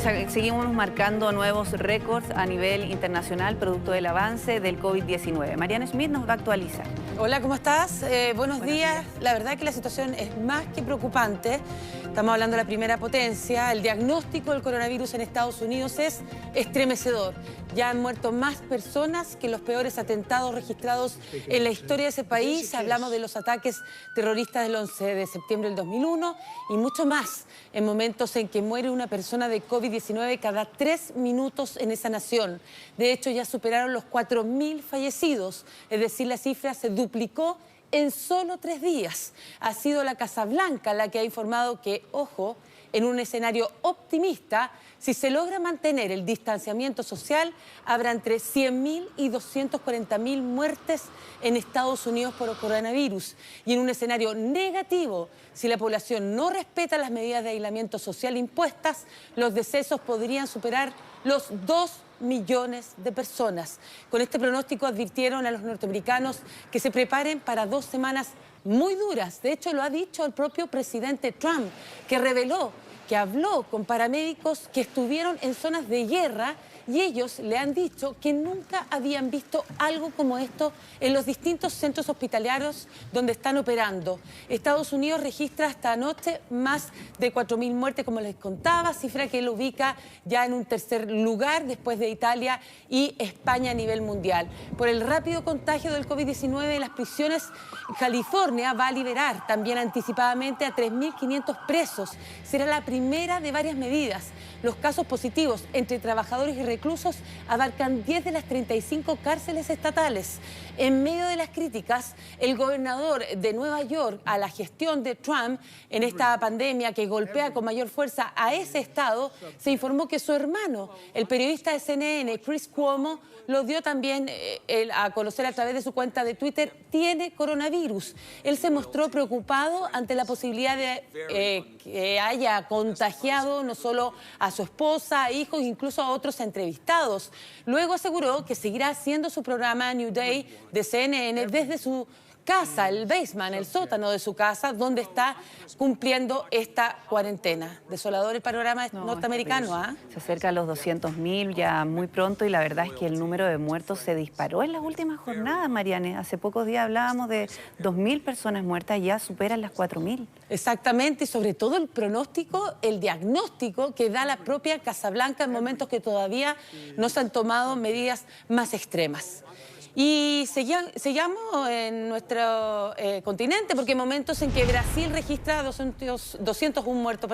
seguimos marcando nuevos récords a nivel internacional, producto del avance del COVID-19. Mariana Schmidt nos va a actualizar. Hola, ¿cómo estás? Buenos días. La verdad que la situación es más que preocupante. Estamos hablando de la primera potencia. El diagnóstico del coronavirus en Estados Unidos es estremecedor. Ya han muerto más personas que los peores atentados registrados en la historia de ese país. Hablamos de los ataques terroristas del 11 de septiembre del 2001 y mucho más en momentos en que muere una persona de COVID-19 cada 3 minutos en esa nación. De hecho, ya superaron los 4.000 fallecidos, es decir, la cifra se duplicó en solo 3 días. Ha sido la Casa Blanca la que ha informado que, ojo, en un escenario optimista, si se logra mantener el distanciamiento social, habrá entre 100.000 y 240.000 muertes en Estados Unidos por coronavirus. Y en un escenario negativo, si la población no respeta las medidas de aislamiento social impuestas, los decesos podrían superar los 2 millones de personas. Con este pronóstico advirtieron a los norteamericanos que se preparen para 2 semanas muy duras. De hecho, lo ha dicho el propio presidente Trump, que reveló que habló con paramédicos que estuvieron en zonas de guerra y ellos le han dicho que nunca habían visto algo como esto en los distintos centros hospitalarios donde están operando. Estados Unidos registra hasta anoche más de 4.000 muertes, como les contaba, cifra que lo ubica ya en un tercer lugar después de Italia y España a nivel mundial. Por el rápido contagio del COVID-19 en las prisiones, California va a liberar también anticipadamente a 3.500 presos. Será la primera de varias medidas. Los casos positivos entre trabajadores y reclusos abarcan 10 de las 35 cárceles estatales. En medio de las críticas, el gobernador de Nueva York a la gestión de Trump en esta pandemia que golpea con mayor fuerza a ese estado, se informó que su hermano, el periodista de CNN, Chris Cuomo, lo dio también a conocer a través de su cuenta de Twitter, tiene coronavirus. Él se mostró preocupado ante la posibilidad de que haya contagiado no solo a su esposa, hijos, incluso a otros entrevistados. Luego aseguró que seguirá haciendo su programa New Day de CNN desde su casa, el basement, el sótano de su casa, donde está cumpliendo esta cuarentena. Desolador el panorama norteamericano, ¿ah? Se acerca a los 200.000 ya muy pronto y la verdad es que el número de muertos se disparó en las últimas jornadas, Mariane. Hace pocos días hablábamos de 2.000 personas muertas, ya superan las 4.000. Exactamente, y sobre todo el pronóstico, el diagnóstico que da la propia Casa Blanca en momentos que todavía no se han tomado medidas más extremas. Y seguimos en nuestro continente, porque en momentos en que Brasil registra 201 muertos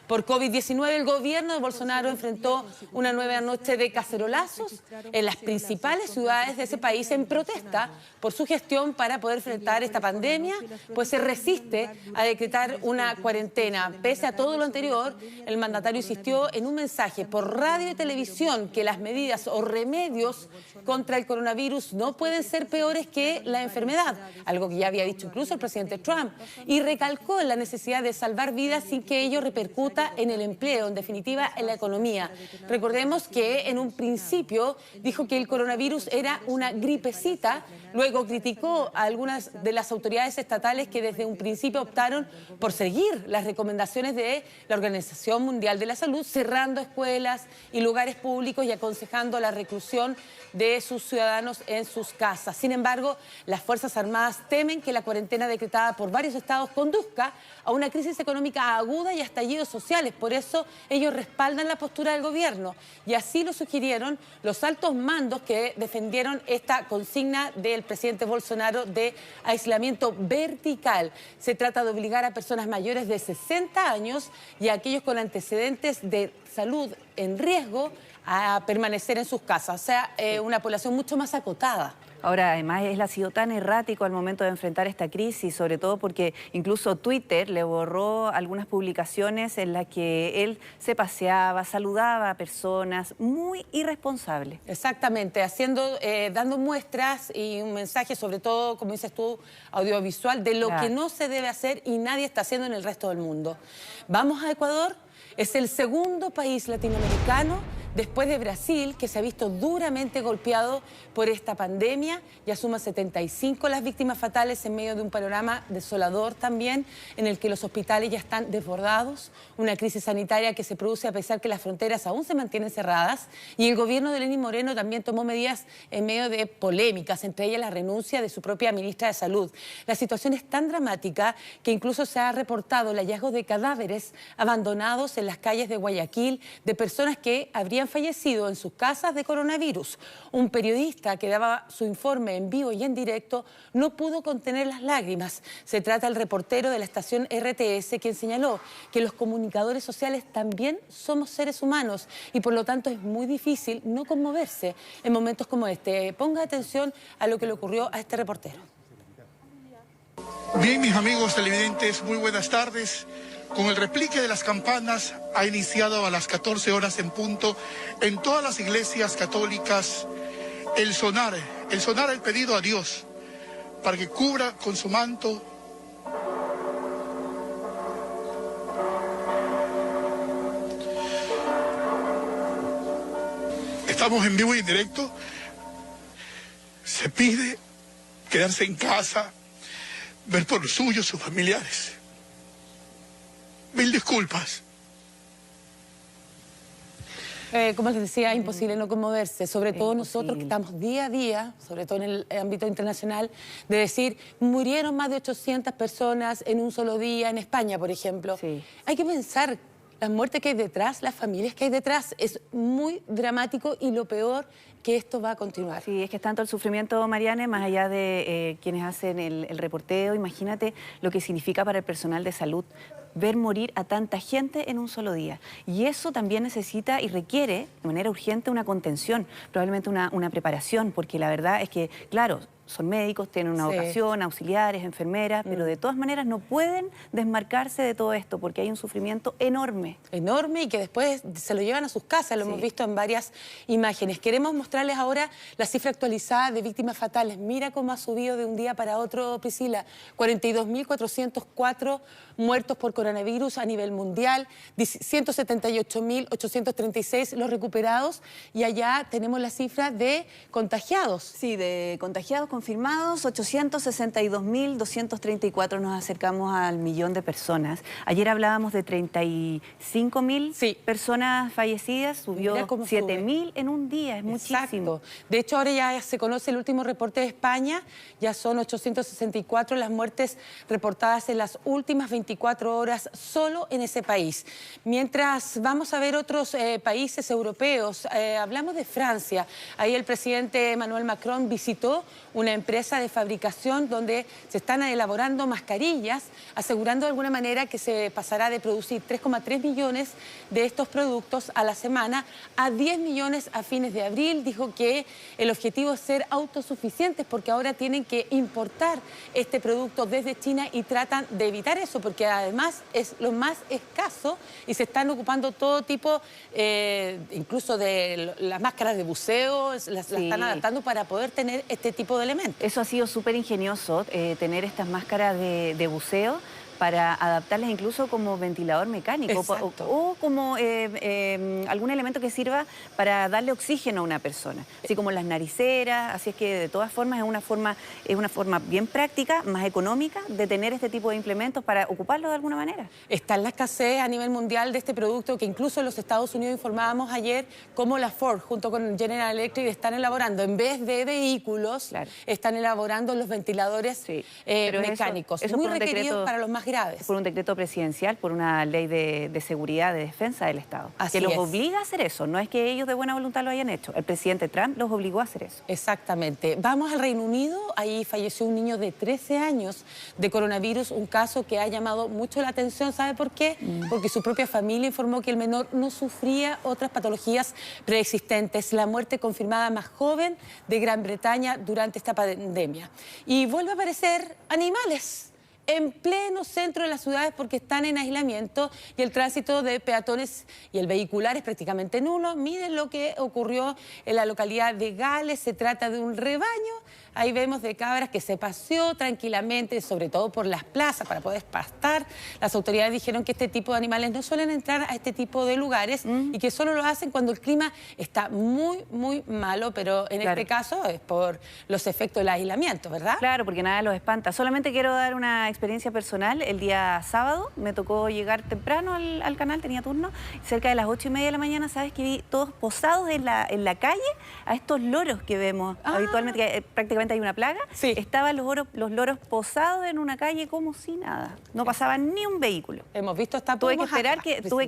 por COVID-19, el gobierno de Bolsonaro enfrentó una nueva noche de cacerolazos en las principales ciudades de ese país en protesta por su gestión para poder enfrentar esta pandemia, pues se resiste a decretar una cuarentena. Pese a todo lo anterior, el mandatario insistió en un mensaje por radio y televisión que las medidas o remedios contra el coronavirus no pueden ser peores que la enfermedad, algo que ya había dicho incluso el presidente Trump, y recalcó la necesidad de salvar vidas sin que ello repercuta en el empleo, en definitiva en la economía. Recordemos que en un principio dijo que el coronavirus era una gripecita, luego criticó a algunas de las autoridades estatales que desde un principio optaron por seguir las recomendaciones de la Organización Mundial de la Salud, cerrando escuelas y lugares públicos y aconsejando la reclusión de sus ciudadanos en sus casas. Sin embargo, las Fuerzas Armadas temen que la cuarentena decretada por varios estados conduzca a una crisis económica aguda y a estallidos sociales. Por eso ellos respaldan la postura del gobierno y así lo sugirieron los altos mandos que defendieron esta consigna del presidente Bolsonaro de aislamiento vertical. Se trata de obligar a personas mayores de 60 años y a aquellos con antecedentes de salud en riesgo a permanecer en sus casas, o sea, una población mucho más acotada. Ahora, además, él ha sido tan errático al momento de enfrentar esta crisis, sobre todo porque incluso Twitter le borró algunas publicaciones en las que él se paseaba, saludaba a personas, muy irresponsable. Exactamente, dando muestras y un mensaje, sobre todo, como dices tú, audiovisual, de lo que no se debe hacer y nadie está haciendo en el resto del mundo. Vamos a Ecuador. Es el segundo país latinoamericano después de Brasil, que se ha visto duramente golpeado por esta pandemia. Ya suma 75 las víctimas fatales en medio de un panorama desolador también, en el que los hospitales ya están desbordados, una crisis sanitaria que se produce a pesar que las fronteras aún se mantienen cerradas, y el gobierno de Lenín Moreno también tomó medidas en medio de polémicas, entre ellas la renuncia de su propia ministra de Salud. La situación es tan dramática que incluso se ha reportado el hallazgo de cadáveres abandonados en las calles de Guayaquil de personas que habrían fallecido en sus casas de coronavirus. Un periodista que daba su informe en vivo y en directo no pudo contener las lágrimas. Se trata del reportero de la estación RTS, quien señaló que los comunicadores sociales también somos seres humanos y por lo tanto es muy difícil no conmoverse en momentos como este. Ponga atención a lo que le ocurrió a este reportero. Bien, mis amigos televidentes, muy buenas tardes. Con el replique de las campanas ha iniciado a las 14 horas en punto en todas las iglesias católicas el sonar el pedido a Dios para que cubra con su manto Estamos en vivo y en directo. Se pide quedarse en casa, ver por los suyos, sus familiares. Mil disculpas. Como les decía, imposible no conmoverse, sobre todo nosotros que estamos día a día, sobre todo en el ámbito internacional, de decir, murieron más de 800 personas en un solo día en España, por ejemplo. Sí. Hay que pensar las muertes que hay detrás, las familias que hay detrás, es muy dramático y lo peor que esto va a continuar. Sí, es que es tanto el sufrimiento, Mariane, más allá de quienes hacen el reporteo, imagínate lo que significa para el personal de salud ver morir a tanta gente en un solo día. Y eso también necesita y requiere de manera urgente una contención, probablemente una preparación, porque la verdad es que, claro, son médicos, tienen una vocación, auxiliares, enfermeras, pero de todas maneras no pueden desmarcarse de todo esto porque hay un sufrimiento enorme. Enorme y que después se lo llevan a sus casas, lo hemos visto en varias imágenes. Queremos mostrarles ahora la cifra actualizada de víctimas fatales. Mira cómo ha subido de un día para otro, Priscila. 42.404 muertos por coronavirus a nivel mundial, 178.836 los recuperados y allá tenemos la cifra de contagiados. Sí, de contagiados confirmados, 862.234, nos acercamos al millón de personas. Ayer hablábamos de 35.000 personas fallecidas, subió 7.000 en un día, es muchísimo. De hecho, ahora ya se conoce el último reporte de España, ya son 864 las muertes reportadas en las últimas 24 horas solo en ese país. Mientras vamos a ver otros países europeos, hablamos de Francia. Ahí el presidente Emmanuel Macron visitó una empresa de fabricación donde se están elaborando mascarillas, asegurando de alguna manera que se pasará de producir 3,3 millones de estos productos a la semana a 10 millones a fines de abril. Dijo que el objetivo es ser autosuficientes porque ahora tienen que importar este producto desde China y tratan de evitar eso porque además es lo más escaso y se están ocupando todo tipo, incluso de las máscaras de buceo, las están adaptando para poder tener este tipo de elementos. Eso ha sido súper ingenioso, tener estas máscaras de buceo para adaptarlas incluso como ventilador mecánico o como algún elemento que sirva para darle oxígeno a una persona, así como las nariceras. Así es que de todas formas es una forma bien práctica, más económica de tener este tipo de implementos para ocuparlos de alguna manera. Está en la escasez a nivel mundial de este producto que incluso en los Estados Unidos informábamos ayer cómo la Ford junto con General Electric están elaborando, en vez de vehículos, están elaborando los ventiladores mecánicos, eso muy requeridos para los más graves. Por un decreto presidencial, por una ley de seguridad, de defensa del Estado. Así que los obliga a hacer eso, no es que ellos de buena voluntad lo hayan hecho. El presidente Trump los obligó a hacer eso. Exactamente. Vamos al Reino Unido, ahí falleció un niño de 13 años de coronavirus, un caso que ha llamado mucho la atención. ¿Sabe por qué? Porque su propia familia informó que el menor no sufría otras patologías preexistentes. La muerte confirmada más joven de Gran Bretaña durante esta pandemia. Y vuelve a aparecer animales en pleno centro de las ciudades porque están en aislamiento y el tránsito de peatones y el vehicular es prácticamente nulo. Miren lo que ocurrió en la localidad de Gales. Se trata de un rebaño ahí vemos de cabras que se paseó tranquilamente, sobre todo por las plazas para poder pastar. Las autoridades dijeron que este tipo de animales no suelen entrar a este tipo de lugares y que solo lo hacen cuando el clima está muy, muy malo, pero en este caso es por los efectos del aislamiento, ¿verdad? Claro, porque nada los espanta. Solamente quiero dar una experiencia personal. El día sábado me tocó llegar temprano al canal, tenía turno, cerca de las 8:30 de la mañana, ¿sabes? Que vi todos posados en la calle a estos loros que vemos habitualmente, que prácticamente hay una plaga. Sí. Estaban los loros posados en una calle como si nada. No pasaba ni un vehículo. Hemos visto esta Tuve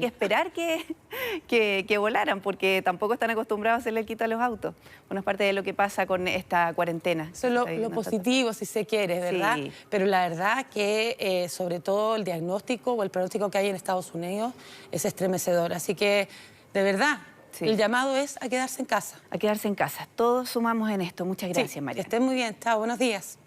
que esperar que volaran, porque tampoco están acostumbrados a hacerle el quito a los autos. Bueno, es parte de lo que pasa con esta cuarentena. Eso es lo positivo, si se quiere, ¿verdad? Sí. Pero la verdad que sobre todo el diagnóstico o el pronóstico que hay en Estados Unidos es estremecedor. Así que, de verdad, el llamado es a quedarse en casa. A quedarse en casa. Todos sumamos en esto. Muchas gracias, María. Que estén muy bien. Chao, buenos días.